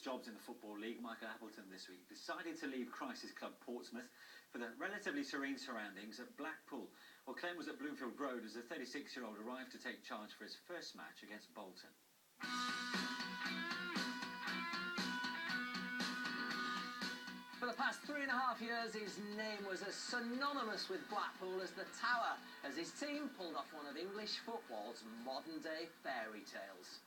jobs in the Football League, Michael Appleton this week decided to leave crisis club Portsmouth for the relatively serene surroundings at Blackpool. Well, Clem was at Bloomfield Road as the 36-year-old arrived to take charge for his first match against Bolton. For the past 3.5 years, his name was as synonymous with Blackpool as the Tower, as his team pulled off one of English football's modern-day fairy tales.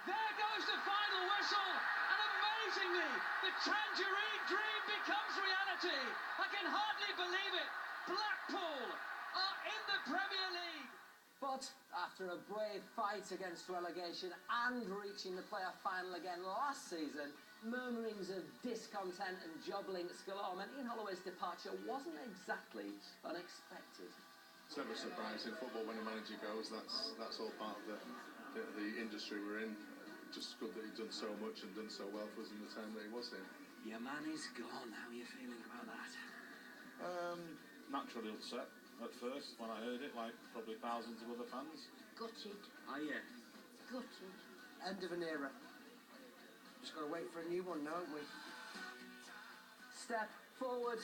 There goes the final whistle, and amazingly, the Tangerine dream becomes reality. I can hardly believe it. Blackpool are in the Premier League. But after a brave fight against relegation and reaching the playoff final again last season, murmurings of discontent and joblinks galore meant Ian Holloway's departure wasn't exactly unexpected. It's never a surprise in football when a manager goes. That's all part of the industry we're in. Just good that he's done so much and done so well for us in the time that he was in. Your man is gone. How are you feeling about that? Naturally upset at first when I heard it, like probably thousands of other fans. Gutted. Oh yeah. Gutted. End of an era. Just got to wait for a new one now, haven't we? Step forward,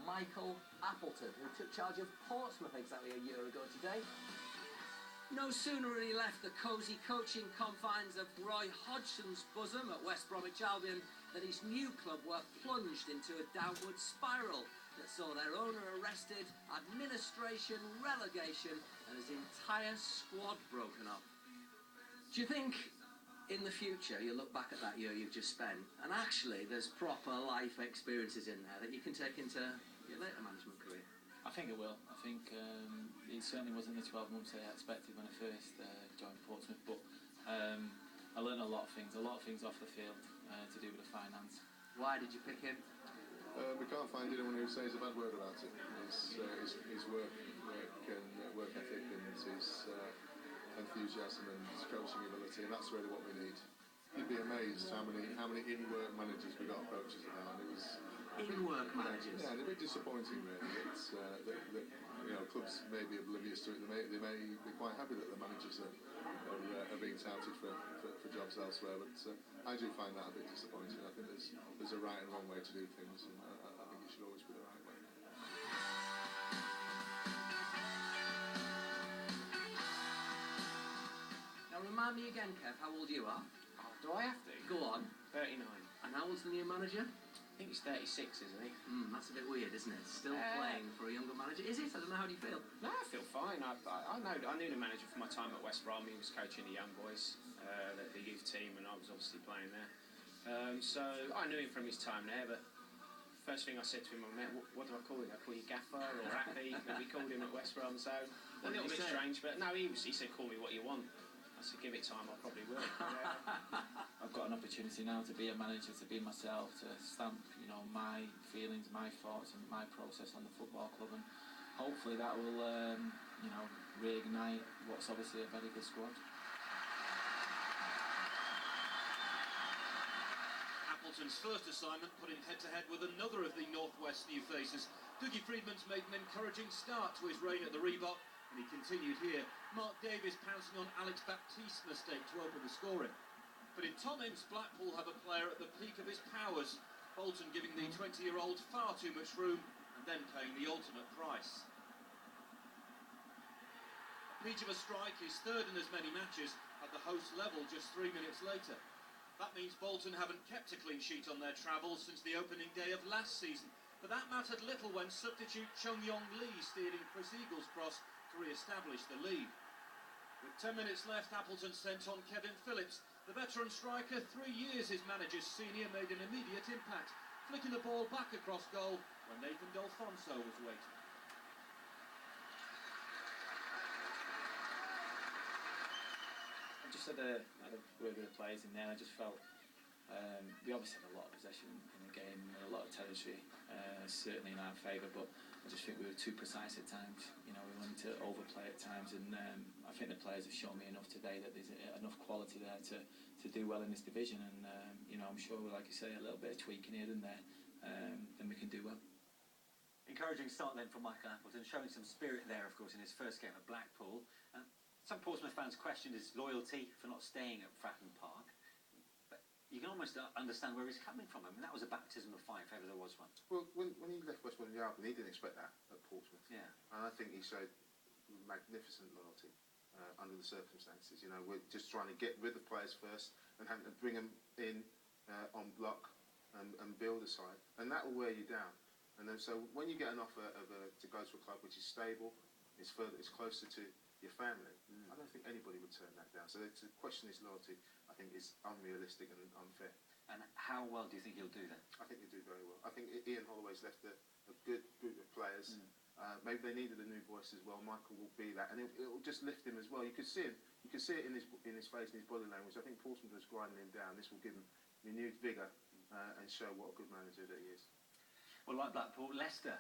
Michael Appleton, who took charge of Portsmouth exactly a year ago today. No sooner had he left the cosy coaching confines of Roy Hodgson's bosom at West Bromwich Albion than his new club were plunged into a downward spiral that saw their owner arrested, administration, relegation, and his entire squad broken up. Do you think in the future you'll look back at that year you've just spent and actually there's proper life experiences in there that you can take into your later management career? I think it will. I think it certainly wasn't the 12 months I expected when I first joined Portsmouth, but I learned a lot of things off the field to do with the finance. Why did you pick him? We can't find anyone who says a bad word about him. His work ethic and his enthusiasm and his coaching ability, and that's really what we need. You'd be amazed how many in-work managers we got approaches about. It was in-work managers. Yeah, they're a bit disappointing really. It's that clubs may be oblivious to it. They may be quite happy that the managers are being touted for jobs elsewhere. But I do find that a bit disappointing. I think there's a right and wrong way to do things, and I think it should always be the right way. Now remind me again, Kev, how old you are? Oh, do I have to? Go on. 39. And how old's the new manager? I think he's 36, isn't he? That's a bit weird, isn't it? Still playing for a younger manager. Is it? I don't know. How do you feel? No, I feel fine. I knew the manager from my time at West Brom. He was coaching the young boys, the youth team, and I was obviously playing there. So I knew him from his time there, but first thing I said to him, what do I call him? I call you Gaffer or Appy, that we called him at West Brom, so a little bit strange, but no, he said, call me what you want. I said, give it time, I probably will. I've got an opportunity now to be a manager, to be myself, to stamp, my feelings, my thoughts, and my process on the football club, and hopefully that will, reignite what's obviously a very good squad. Appleton's first assignment put him head-to-head with another of the Northwest new faces. Dougie Freedman's made an encouraging start to his reign at the Reebok, and he continued here. Mark Davies pouncing on Alex Baptiste's mistake to open the scoring. But in Tom Ince, Blackpool have a player at the peak of his powers. Bolton giving the 20-year-old far too much room and then paying the ultimate price. Peach of a strike is third in as many matches at the host level just 3 minutes later. That means Bolton haven't kept a clean sheet on their travels since the opening day of last season. But that mattered little when substitute Chung Yong Lee steered in Chris Eagle's cross to re-establish the lead. With 10 minutes left, Appleton sent on Kevin Phillips. The veteran striker, 3 years his manager's senior, made an immediate impact, flicking the ball back across goal when Nathan D'Alfonso was waiting. I just had a word with the players in there. I just felt we obviously had a lot of possession in the game, a lot of territory, certainly in our favour, but I just think we were too precise at times. We wanted to overplay at times, and I think the players have shown me enough today that there's enough quality there to do well in this division, and I'm sure, like you say, a little bit of tweaking here and there, then we can do well. Encouraging start then from Michael Appleton, showing some spirit there, of course, in his first game at Blackpool. Some Portsmouth fans questioned his loyalty for not staying at Fratton Park. But you can almost understand where he's coming from. I mean, that was a baptism of fire, if ever there was one. Well, when he left West Bromwich Albion, he didn't expect that at Portsmouth. Yeah. And I think he showed magnificent loyalty under the circumstances. You know, we're just trying to get rid of players first and having to bring them in on block and build a side. And that will wear you down. And then, so when you get an offer to go to a club which is stable, it's closer to your family, I don't think anybody would turn that down. So to question his loyalty, I think, is unrealistic and unfair. And how well do you think he'll do then? I think he'll do very well. I think Ian Holloway's left a good group of players. Maybe they needed a new voice as well. Michael will be that, and it'll just lift him as well. You could see him. You could see it in his face and his body language. I think Portsmouth was grinding him down. This will give him renewed vigour and show what a good manager that he is. Well, like Blackpool, Leicester